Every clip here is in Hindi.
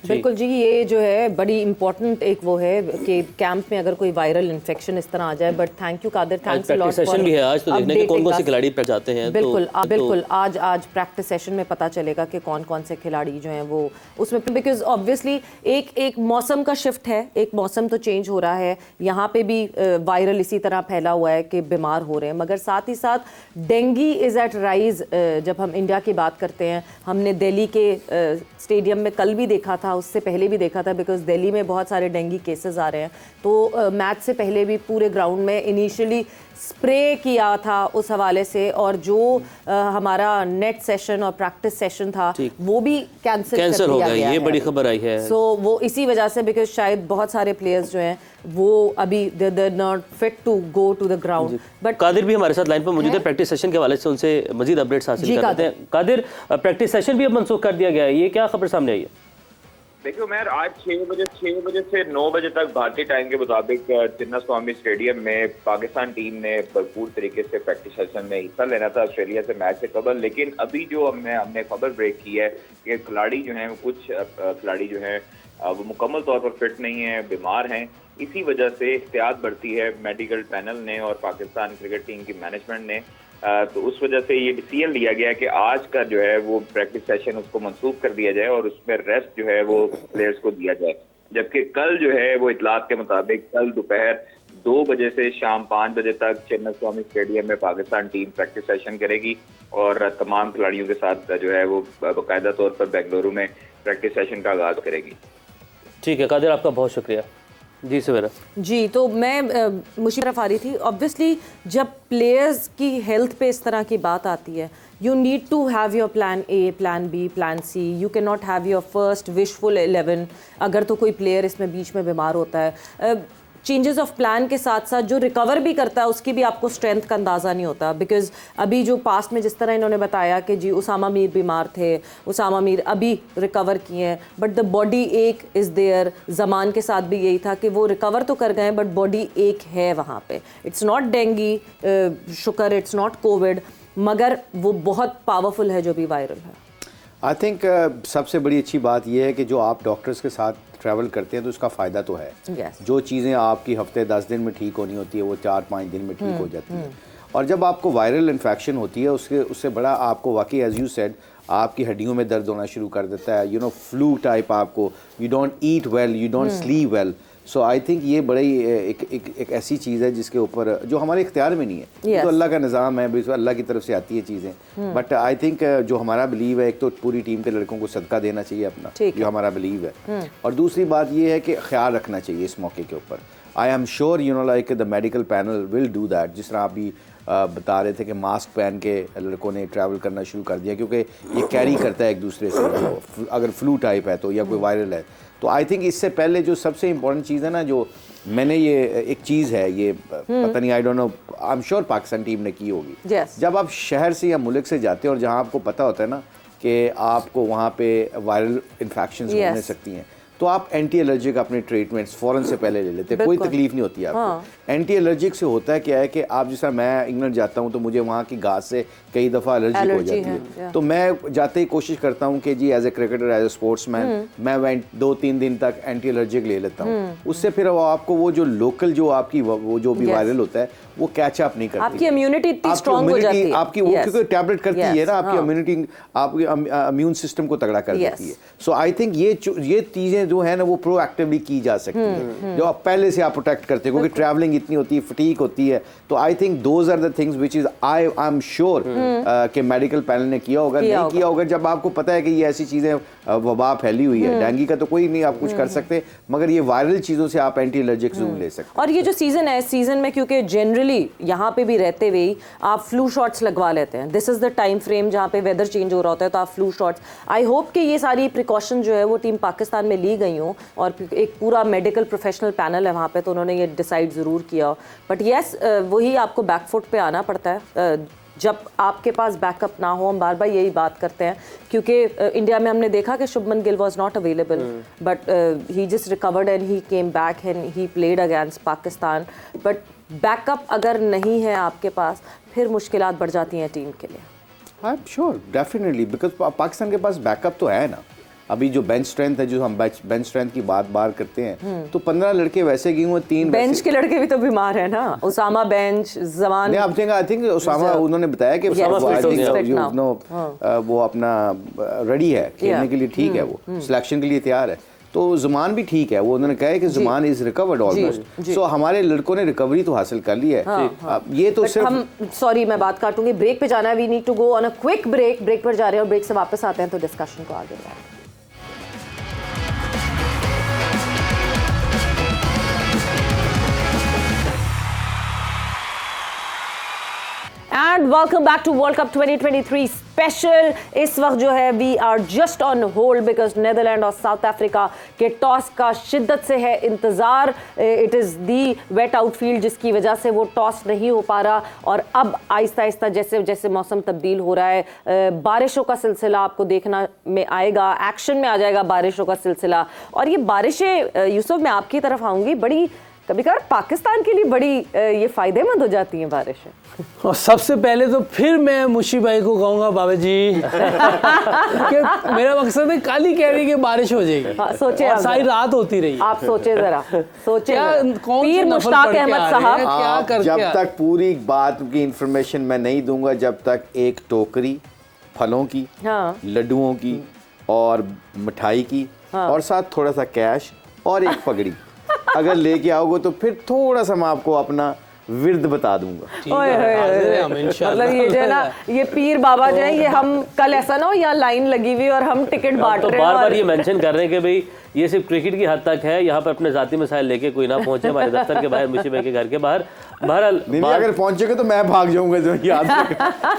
बिल्कुल जी, ये जो है बड़ी इंपॉर्टेंट एक वो है कि कैंप में अगर कोई वायरल इन्फेक्शन इस तरह आ जाए। But thank you Qadir, thanks a lot for session भी है आज, तो देखने के कौन कौन से खिलाड़ी पे जाते हैं। बिल्कुल बिल्कुल आज प्रैक्टिस सेशन में पता चलेगा कि कौन कौन से खिलाड़ी जो हैं वो उसमें, बिकॉज ऑब्वियसली एक मौसम का शिफ्ट है, एक मौसम तो चेंज हो रहा है। यहाँ पे भी वायरल इसी तरह फैला हुआ है कि बीमार हो रहे हैं, मगर साथ ही साथ डेंगी इज़ एट राइज। जब हम इंडिया की बात करते हैं, हमने दिल्ली के स्टेडियम में कल भी देखा था, उससे पहले भी देखा था, बिकॉज दिल्ली में बहुत सारे डेंगी केसेस आ रहे हैं। तो मैच से पहले भी पूरे ग्राउंड में इनिशियली स्प्रे किया था उस हवाले से, और जो हमारा नेट सेशन और प्रैक्टिस सेशन था वो भी कैंसिल कर दिया गया। ये बड़ी खबर आई है। सो वो इसी वजह से, बिकॉज शायद बहुत सारे प्लेयर्स जो हैं वो अभी they not fit to go to the ground. But Qadir भी हमारे साथ लाइन पर मौजूद है, प्रैक्टिस सेशन के हवाले से उनसे मजीद अपडेट्स हासिल करते हैं। कादिर, प्रैक्टिस सेशन भी अब मनसूख कर दिया गया है, ये क्या खबर सामने आई है? देखिए उमर, आज 6 बजे से 9 बजे तक भारतीय टाइम के मुताबिक चिन्नास्वामी स्टेडियम में पाकिस्तान टीम ने भरपूर तरीके से प्रैक्टिस सेशन में हिस्सा लेना था ऑस्ट्रेलिया से मैच से कबल। लेकिन अभी जो हमने खबर ब्रेक की है कि खिलाड़ी जो हैं, कुछ खिलाड़ी जो हैं वो मुकम्मल तौर पर फिट नहीं है, बीमार हैं। इसी वजह से एहतियात बरती है मेडिकल पैनल ने और पाकिस्तान क्रिकेट टीम की मैनेजमेंट ने। तो उस वजह से ये डिसीजन लिया गया कि आज का जो है वो प्रैक्टिस सेशन उसको मंसूख कर दिया जाए और उसमें रेस्ट जो है वो प्लेयर्स को दिया जाए। जबकि कल जो है वो इतलात के मुताबिक कल दोपहर 2 बजे से शाम 5 बजे तक चिन्नास्वामी स्टेडियम में पाकिस्तान टीम प्रैक्टिस सेशन करेगी और तमाम खिलाड़ियों के साथ जो है वो बाकायदा तौर पर बेंगलुरु में प्रैक्टिस सेशन का आगाज करेगी। ठीक है कादिर, आपका बहुत शुक्रिया। जी सवेरा जी, तो मैं मुझे तरफ आ रही थी। ऑब्वियसली जब प्लेयर्स की हेल्थ पे इस तरह की बात आती है, you need to have your plan A, plan B, plan C. You can not have your first wishful 11 अगर तो कोई प्लेयर इसमें बीच में बीमार होता है। चेंजेस ऑफ प्लान के साथ साथ जो रिकवर भी करता है उसकी भी आपको स्ट्रेंथ का अंदाज़ा नहीं होता। बिकॉज अभी जो पास्ट में जिस तरह इन्होंने बताया कि जी उसामा मीर बीमार थे, उसामा मीर अभी रिकवर किए हैं, बट द बॉडी एक इज़ देयर। जमान के साथ भी यही था कि वो रिकवर तो कर गए बट बॉडी एक है वहाँ पे। इट्स नॉट डेंगी, शुक्र इट्स नॉट कोविड, मगर वो बहुत पावरफुल है जो भी वायरल है। आई थिंक सबसे बड़ी अच्छी बात यह है कि जो आप डॉक्टर्स के साथ ट्रैवल करते हैं तो उसका फ़ायदा तो है। जो चीज़ें आपकी हफ्ते 10 दिन में ठीक होनी होती है वो 4-5 दिन में ठीक हो जाती है। और जब आपको वायरल इन्फेक्शन होती है उससे बड़ा आपको वाकई एज यू सेड आपकी हड्डियों में दर्द होना शुरू कर देता है। फ्लू टाइप आपको, you don't eat well, you don't sleep well. So I think ये बड़ी एक ऐसी चीज़ है जिसके ऊपर जो हमारे इख्तियार में नहीं है। तो अल्लाह का निज़ाम है, अल्लाह की तरफ से आती है चीज़ें। बट आई थिंक जो हमारा बिलीव है, एक तो पूरी टीम के लड़कों को सदका देना चाहिए अपना, जो हमारा बिलीव है। और दूसरी बात ये है कि ख्याल रखना चाहिए इस मौके के ऊपर। आई am sure like the medical panel will do that. जिस तरह आप भी बता रहे थे कि मास्क पहन के लड़कों ने ट्रैवल करना शुरू कर दिया, क्योंकि ये कैरी करता है एक दूसरे से, अगर फ्लू टाइप है तो या कोई वायरल है तो। आई थिंक इससे पहले जो सबसे इम्पोर्टेंट चीज़ है ना, जो मैंने ये एक चीज़ है, ये पता नहीं, I don't know, I am sure Pakistan team ने की होगी। जब आप शहर से या मुल्क से जाते हैं और जहाँ आपको पता होता है ना कि आपको वहाँ पे वायरल इन्फेक्शंस होने सकती हैं, तो आप एंटी एलर्जिक अपने ट्रीटमेंट्स फ़ौरन से पहले ले लेते हैं, कोई तकलीफ नहीं होती आपको। एंटी एलर्जिक से होता है क्या है कि आप जैसा मैं इंग्लैंड जाता हूँ तो मुझे वहाँ की घास से कई दफ़ा एलर्जी हो जाती है। तो मैं जाते ही कोशिश करता हूँ कि जी as a cricketer, as a sportsman, मैं 2-3 दिन तक एंटी एलर्जिक ले लेता हूँ। उससे फिर आपको वो जो लोकल जो आपकी वो जो भी वायरल होता है वो कैच अप नहीं करती। आपकी इम्यूनिटी इतनी स्ट्रांग हो जाती है आपकी, वो क्योंकि टैबलेट करती है ना, आपकी इम्यूनिटी, आपके इम्यून सिस्टम को तगड़ा कर देती है। सो आई थिंक ये चीज़ें जो है ना वो प्रोएक्टिवली की जा सकती है, जो आप पहले से आप प्रोटेक्ट करते हो, क्योंकि ट्रैवलिंग इतनी होती है, फटीक होती है। तो I think those are the things which is I am sure कि मेडिकल पैनल ने किया होगा। नहीं किया होगा, जब आपको पता है कि ये ऐसी चीज़ें वबा फैली हुई है, डेंगू का तो कोई नहीं आप कुछ कर सकते, मगर ये वायरल चीज़ों से आप एंटी एलर्जिक जरूर ले सकते। और ये जो सीज़न है, सीज़न में क्योंकि जनरली यहाँ पे भी रहते हुए आप फ्लू शॉट्स लगवा लेते हैं। This is the time frame जहाँ पे वेदर चेंज हो रहा होता है, तो आप फ्लू शॉट्स, आई होप कि ये सारी प्रिकॉशन जो है वो टीम पाकिस्तान में ली गई हों, और एक पूरा मेडिकल प्रोफेशनल पैनल है वहाँ पे, तो उन्होंने ये डिसाइड ज़रूर किया। बट येस, वही आपको बैकफुट पे आना पड़ता है जब आपके पास बैकअप ना हो। हम बार बार यही बात करते हैं, क्योंकि इंडिया में हमने देखा कि Shubman Gill was not available, but he just recovered and he came back and he played against Pakistan. But backup अगर नहीं है आपके पास, फिर मुश्किलात बढ़ जाती हैं टीम के लिए। आई am sure definitely, because Pakistan के पास बैकअप तो है ना। अभी जो बेंच स्ट्रेंथ है, जो हम बेंच स्ट्रेंथ की बार करते हैं, तो 15 लड़के वैसे गए हुए, 3 बेंच के लड़के भी तो बीमार है ना, उसामा बेंच, जमान नहीं, आई थिंक उसामा उन्होंने बताया कि वो अपना रेडी है खेलने के लिए, ठीक है, वो सिलेक्शन के लिए तैयार है। तो जुमान भी ठीक है, वो उन्होंने कहा है कि जुमान इज रिकवर्ड ऑलमोस्ट। सो हमारे लड़कों ने रिकवरी तो हासिल कर ली है। ये तो सिर्फ हम, सॉरी मैं बात काटूंगी, ब्रेक पे जाना है, we need to go on a quick break पर जा रहे हैं और ब्रेक से वापस आते हैं तो डिस्कशन को आगे बढ़ाएं। And welcome back to world cup 2023 special. इस वक्त जो है we are just on hold because Netherland और साउथ अफ्रीका के टॉस का शिद्दत से है इंतज़ार। It is the wet outfield जिसकी वजह से वो टॉस नहीं हो पा रहा और अब आहिस्ता आहिस्ता जैसे जैसे मौसम तब्दील हो रहा है, बारिशों का सिलसिला आपको देखना में आएगा, एक्शन में आ जाएगा बारिशों का सिलसिला। और ये बारिशें, यूसुफ मैं आपकी तरफ आऊँगी, बड़ी कभी कभार पाकिस्तान के लिए बड़ी ये फ़ायदेमंद हो जाती हैं बारिशें। और सबसे पहले तो फिर मैं मुशी भाई को कहूँगा बाबा जी कि मेरा मकसद है काली कह रही कि बारिश हो जाएगी। सोचे और सारी रात होती रही। आप सोचे जरा, सोचे कौन पीर मुश्ताक अहमद साहब क्या करके जब तक पूरी बात की इंफॉर्मेशन मैं नहीं दूंगा, जब तक एक टोकरी फलों की, लड्डुओं की और मिठाई की और साथ थोड़ा सा कैश और एक पगड़ी अगर लेके आओगे तो फिर थोड़ा सा मैं आपको अपना विर्द बता दूंगा। मतलब ये जो है ना, ये पीर बाबा जो है, ये हम कल ऐसा ना हो यहाँ लाइन लगी हुई और हम टिकट बांट रहे हैं। बार बार ये मेंशन कर रहे हैं कि भाई ये सिर्फ क्रिकेट की हद तक है, यहाँ पर अपने जाती मसाइल लेके कोई ना पहुंचे हमारे दफ्तर के बाहर, मुशी भाई के घर के बाहर। बहरहाल अगर पहुंचेगा तो मैं भाग जाऊंगा, जो याद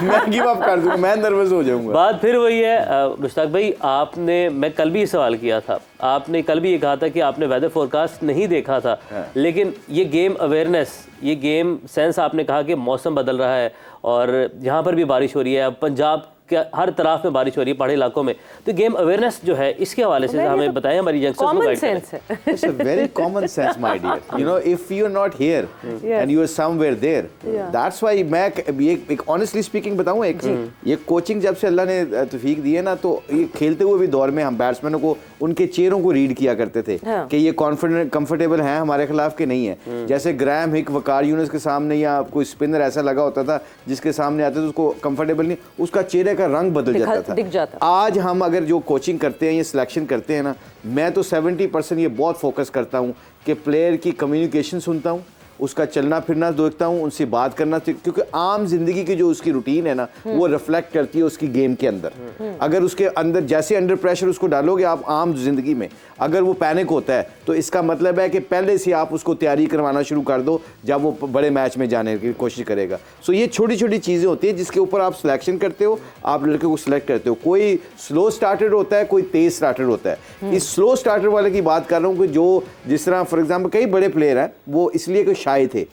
मैं गिव अप कर दूंगा, मैं नर्वस हो जाऊंगा। बात फिर वही है मुश्ताक भाई, आपने, मैं कल भी ये सवाल किया था, आपने कल भी ये कहा था कि आपने वेदर फोरकास्ट नहीं देखा था, लेकिन ये गेम अवेयरनेस, ये गेम सेंस, आपने कहा कि मौसम बदल रहा है और यहाँ पर भी बारिश हो रही है, पंजाब के हर तरफ में बारिश हो रही है, पहाड़ी इलाकों में, तो गेम अवेयरनेस जो है इसके हवाले से हमें बताएं, हमारी यंगस्टर्स को गाइड करें। It's a very common sense, my dear. You know, if you're not here and you're somewhere there, that's why मैं एक honestly speaking बताऊँ, ये कोचिंग जब से अल्लाह ने तौफीक दी है ना, तो ये खेलते हुए भी दौर में हम बैट्समैनों को उनके चेहरों को रीड किया करते थे कि ये कॉन्फिडेंट कंफर्टेबल हैं हमारे खिलाफ के नहीं है। जैसे ग्राहम हिक, वकार यूनुस के सामने या कोई स्पिनर ऐसा लगा होता था जिसके सामने आते थे उसको कंफर्टेबल नहीं, उसका चेहरे का रंग बदल जाता था। आज हम अगर जो कोचिंग करते हैं, ये सिलेक्शन करते हैं ना, मैं तो 70% ये बहुत फोकस करता हूँ कि प्लेयर की कम्युनिकेशन सुनता हूँ, उसका चलना फिरना देखता हूँ, उनसे बात करना, क्योंकि आम जिंदगी की जो उसकी रूटीन है ना, वो रिफ्लेक्ट करती है उसकी गेम के अंदर। अगर उसके अंदर जैसे अंडर प्रेशर उसको डालोगे आप आम जिंदगी में, अगर वो पैनिक होता है तो इसका मतलब है कि पहले से आप उसको तैयारी करवाना शुरू कर दो जब वो बड़े मैच में जाने की कोशिश करेगा। सो ये छोटी छोटी चीज़ें होती हैं जिसके ऊपर आप सिलेक्शन करते हो, आप लड़के को सिलेक्ट करते हो। कोई स्लो स्टार्टर होता है, कोई तेज स्टार्टर होता है। इस स्लो स्टार्टर वाले की बात कर रहा हूँ कि जो जिस तरह फॉर एग्जाम्पल कई बड़े प्लेयर हैं, वो इसलिए कि शाये थे,